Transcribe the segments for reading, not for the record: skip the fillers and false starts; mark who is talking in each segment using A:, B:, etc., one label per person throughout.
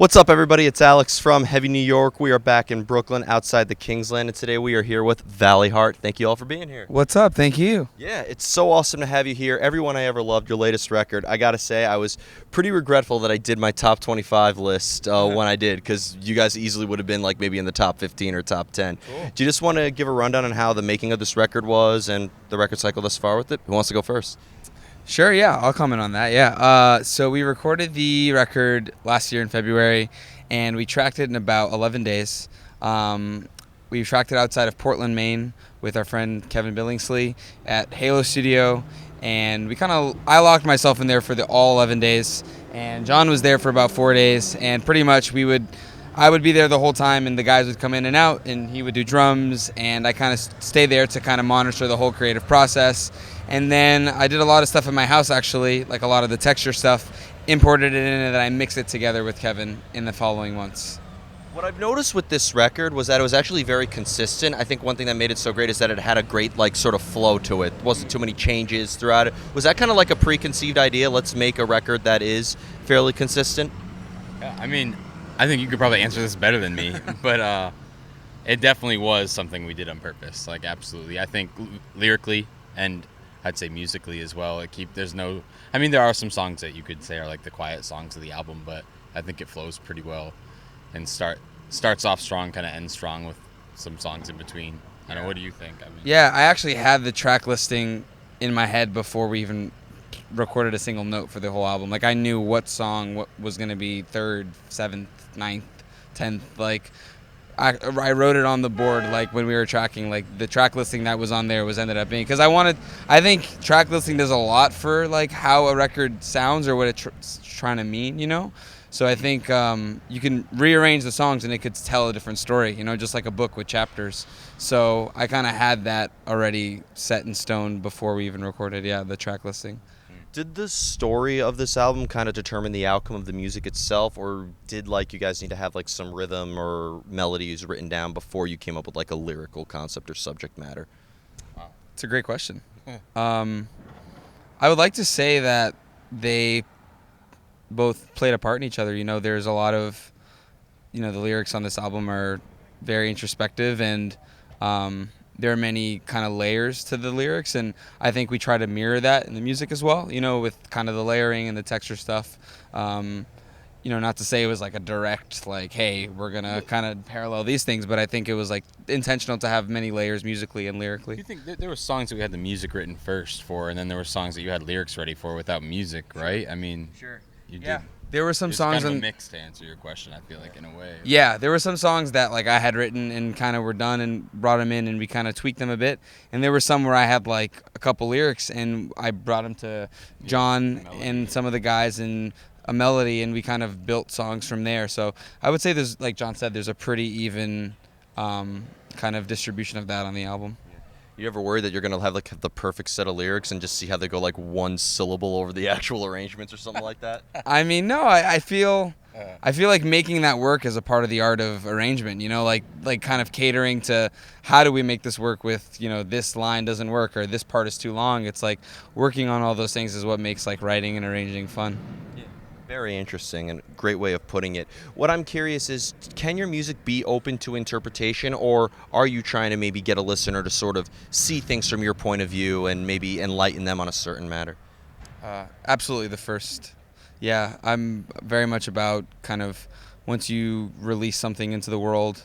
A: What's up, everybody? It's Alex from Heavy New York. We are back in Brooklyn outside the Kingsland, and today we are here with Valleyheart. Thank you all for being here.
B: What's up? Thank you.
A: Yeah, it's so awesome to have you here. Everyone I ever loved, your latest record. I got to say, I was pretty regretful that I did my top 25 list when I did, because you guys easily would have been like maybe in the top 15 or top 10. Cool. Do you just want to give a rundown on how the making of this record was and the record cycle thus far with it? Who wants to go first?
B: Sure, yeah, I'll comment on that, yeah. So we recorded the record last year in February, and we tracked it in about 11 days. We tracked it outside of Portland, Maine, with our friend Kevin Billingsley at Halo Studio, and I locked myself in there for all 11 days, and John was there for about 4 days, and pretty much I would be there the whole time, and the guys would come in and out, and he would do drums, and I kind of stay there to kind of monitor the whole creative process. And then I did a lot of stuff in my house, actually, like a lot of the texture stuff, imported it in, and then I mixed it together with Kevin in the following months.
A: What I've noticed with this record was that it was actually very consistent. I think one thing that made it so great is that it had a great sort of flow to it. Wasn't too many changes throughout it. Was that kind of like a preconceived idea? Let's make a record that is fairly consistent?
C: Yeah, I think you could probably answer this better than me, but it definitely was something we did on purpose. Like, absolutely. I think lyrically and I'd say musically as well. There are some songs that you could say are like the quiet songs of the album, but I think it flows pretty well and starts off strong, kind of ends strong with some songs in between. I don't know, what do you think?
B: Yeah, I actually had the track listing in my head before we even recorded a single note for the whole album. Like, I knew what song was going to be 3rd, 7th, 9th, 10th. Like, I wrote it on the board, like, when we were tracking, like, the track listing that was on there ended up being, because I think track listing does a lot for, like, how a record sounds or what it's trying to mean, you know? So I think you can rearrange the songs and it could tell a different story, you know, just like a book with chapters. So I kind of had that already set in stone before we even recorded, the track listing.
A: Did the story of this album kind of determine the outcome of the music itself, or did you guys need to have some rhythm or melodies written down before you came up with a lyrical concept or subject matter?
B: It's a great question. I would like to say that they both played a part in each other. You know, there's a lot of, the lyrics on this album are very introspective, and there are many kind of layers to the lyrics, and I think we try to mirror that in the music as well, with kind of the layering and the texture stuff. Not to say it was like a direct, hey, we're going to kind of parallel these things, but I think it was intentional to have many layers musically and lyrically.
C: Do you think there were songs that we had the music written first for, and then there were songs that you had lyrics ready for without music, right?
B: Sure.
C: You did.
B: There were some songs
C: kind of a mix, to answer your question, I feel like, in a way.
B: Yeah, there were some songs that I had written and kind of were done and brought them in, and we kind of tweaked them a bit. And there were some where I had a couple lyrics and I brought them to John and some of the guys in a melody, and we kind of built songs from there. So I would say there's, like John said, there's a pretty even kind of distribution of that on the album.
A: You ever worry that you're going to have the perfect set of lyrics and just see how they go one syllable over the actual arrangements or something like that?
B: No, I feel like making that work is a part of the art of arrangement, like kind of catering to how do we make this work with, this line doesn't work or this part is too long. It's working on all those things is what makes writing and arranging fun.
A: Very interesting and great way of putting it. What I'm curious is, can your music be open to interpretation, or are you trying to maybe get a listener to sort of see things from your point of view and maybe enlighten them on a certain matter?
B: Absolutely the first. Yeah, I'm very much about kind of once you release something into the world,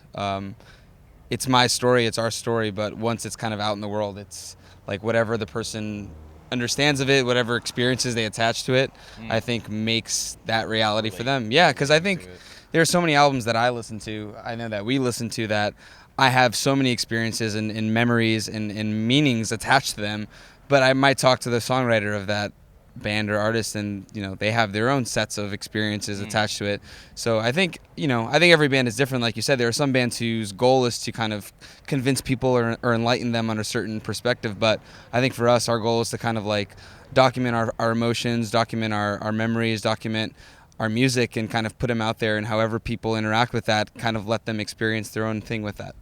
B: it's my story, it's our story, but once it's kind of out in the world, it's whatever the person understands of it, whatever experiences they attach to it, I think makes that reality for them. Yeah, because I think there are so many albums that I listen to, I know that we listen to, that I have so many experiences and memories and meanings attached to them, but I might talk to the songwriter of that band or artist, and they have their own sets of experiences attached to it. So I think every band is different. Like you said, there are some bands whose goal is to kind of convince people or enlighten them on a certain perspective, but I think for us, our goal is to kind of document our emotions, document our memories, document our music, and kind of put them out there, and however people interact with that, kind of let them experience their own thing with that.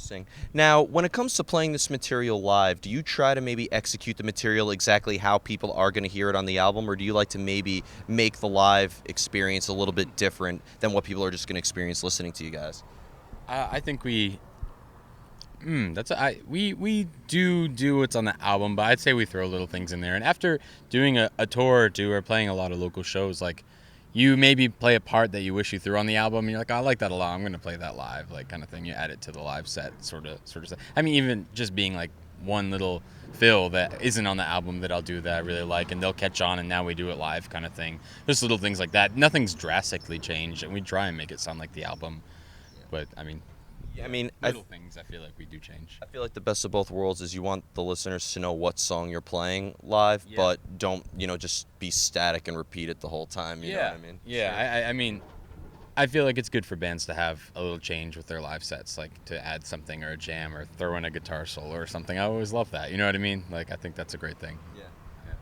A: Interesting. Now, when it comes to playing this material live, do you try to maybe execute the material exactly how people are going to hear it on the album, or do you like to maybe make the live experience a little bit different than what people are just going to experience listening to you guys?
C: I think we do what's on the album, but I'd say we throw little things in there. And after doing a tour or two or playing a lot of local shows, like you maybe play a part that you wish you threw on the album, and you're like, oh, I like that a lot. I'm gonna play that live, like kind of thing. You add it to the live set, sort of stuff. I mean, even just being like one little fill that isn't on the album that I'll do that I really like, and they'll catch on, and now we do it live, kind of thing. Just little things like that. Nothing's drastically changed, and we try and make it sound like the album. But I mean.
A: I mean,
C: little things I feel like we do change.
A: I feel like the best of both worlds is you want the listeners to know what song you're playing live, but don't, just be static and repeat it the whole time. You know what I mean?
C: Yeah, sure. I mean, I feel like it's good for bands to have a little change with their live sets, like to add something or a jam or throw in a guitar solo or something. I always love that. You know what I mean? Like, I think that's a great thing.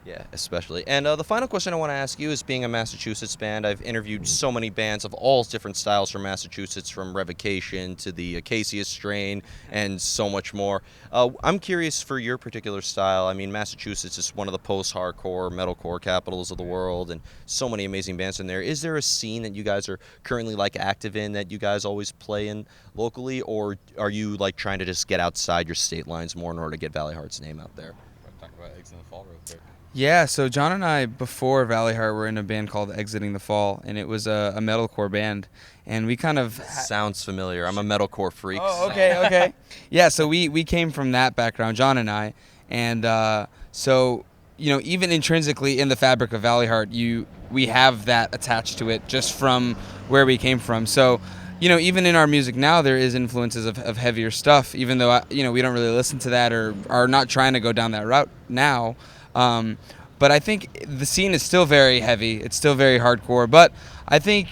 A: Yeah, especially. And the final question I want to ask you is, being a Massachusetts band, I've interviewed so many bands of all different styles from Massachusetts, from Revocation to the Acacia Strain and so much more. I'm curious for your particular style. I mean, Massachusetts is one of the post-hardcore, metalcore capitals of the world, and so many amazing bands in there. Is there a scene that you guys are currently active in that you guys always play in locally, or are you trying to just get outside your state lines more in order to get Valleyheart's name out there?
C: Talk about Eggs in the Fall real quick.
B: Yeah, so John and I, before Valleyheart, were in a band called Exiting the Fall, and it was a metalcore band, and we kind of...
A: Sounds familiar. I'm a metalcore freak.
B: Oh, okay. Yeah, so we came from that background, John and I, and so, even intrinsically in the fabric of Valleyheart, we have that attached to it just from where we came from. So, even in our music now, there is influences of heavier stuff, even though, we don't really listen to that or are not trying to go down that route now. But I think the scene is still very heavy. It's still very hardcore. But I think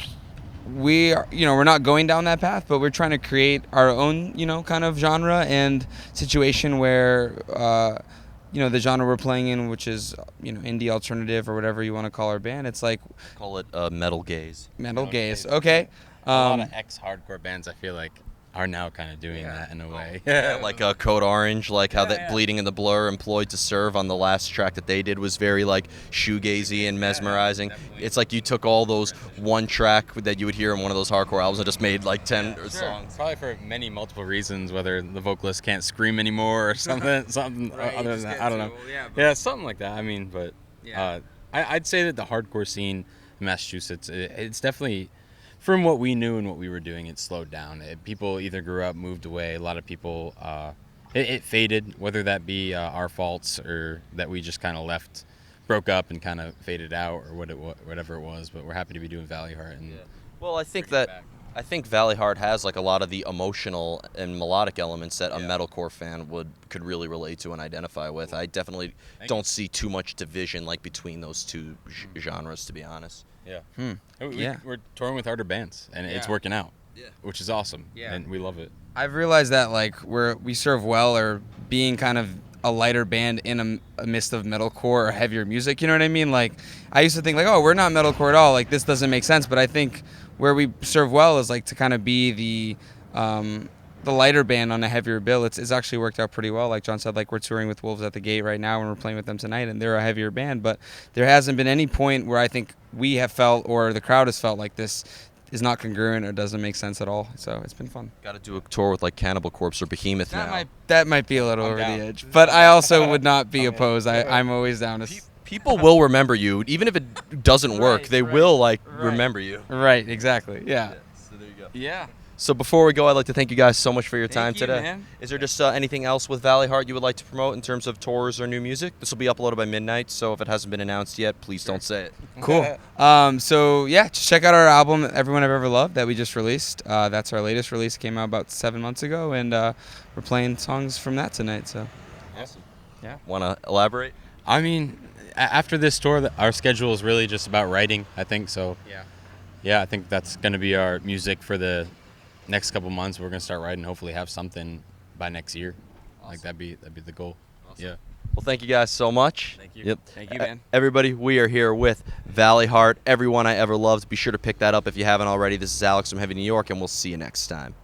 B: we are, we're not going down that path, but we're trying to create our own, kind of genre and situation where, the genre we're playing in, which is, indie alternative or whatever you want to call our band. It's like...
A: Call it metal gaze.
B: Metal gaze. Okay.
C: A lot of ex-hardcore bands, I feel like, are now kind of doing that in a way.
A: Like Code Orange, how that Bleeding in the Blur, Employed to Serve on the last track that they did was very shoegazy and mesmerizing. It's like you took all those one track that you would hear in one of those hardcore albums and just made 10 songs.
C: Probably for multiple reasons, whether the vocalist can't scream anymore or something other than that. I don't know. Yeah, something like that. I mean, but I'd say that the hardcore scene in Massachusetts, it's definitely... From what we knew and what we were doing, it slowed down. People either grew up, moved away. A lot of people, it faded, whether that be our faults or that we just kind of left, broke up and kind of faded out, or whatever it was. But we're happy to be doing Valleyheart. And
A: Well, I think Valleyheart has a lot of the emotional and melodic elements that a metalcore fan could really relate to and identify with. I definitely don't see too much division between those two genres, to be honest.
C: Yeah. We're touring with harder bands, and it's working out, which is awesome, and we love it.
B: I've realized that we serve well, or being kind of a lighter band in a midst of metalcore or heavier music. You know what I mean? I used to think we're not metalcore at all. This doesn't make sense. But I think where we serve well is to kind of be the lighter band on a heavier bill. It's actually worked out pretty well. Like John said, we're touring with Wolves at the Gate right now, and we're playing with them tonight, and they're a heavier band. But there hasn't been any point where I think we have felt, or the crowd has felt, this is not congruent or doesn't make sense at all. So it's been fun.
A: Got to do a tour with Cannibal Corpse or Behemoth now.
B: That might be a little over the edge, but I also would not be opposed. I'm always down to.
A: People will remember you, even if it doesn't work. They will remember you.
B: Right. Exactly. Yeah.
A: So there you go.
B: Yeah.
A: So before we go, I'd like to thank you guys so much for your time today.
B: Man.
A: Is there just anything else with Valleyheart you would like to promote in terms of tours or new music? This will be uploaded by midnight, so if it hasn't been announced yet, please don't say it.
B: Cool. So just check out our album, Everyone I've Ever Loved, that we just released. That's our latest release. It came out about 7 months ago, and we're playing songs from that tonight. So.
C: Awesome.
B: Yeah.
A: Want to elaborate?
C: I mean, after this tour, our schedule is really just about writing, I think. So yeah, I think that's going to be our music for the next couple months. We're going to start writing, hopefully have something by next year. Awesome. That'd be the goal. Awesome. Yeah.
A: Well, thank you guys so much.
C: Thank you.
A: Yep.
B: Thank you, man.
A: Everybody, we are here with Valleyheart, Everyone I Ever Loved. Be sure to pick that up if you haven't already. This is Alex from Heavy New York, and we'll see you next time.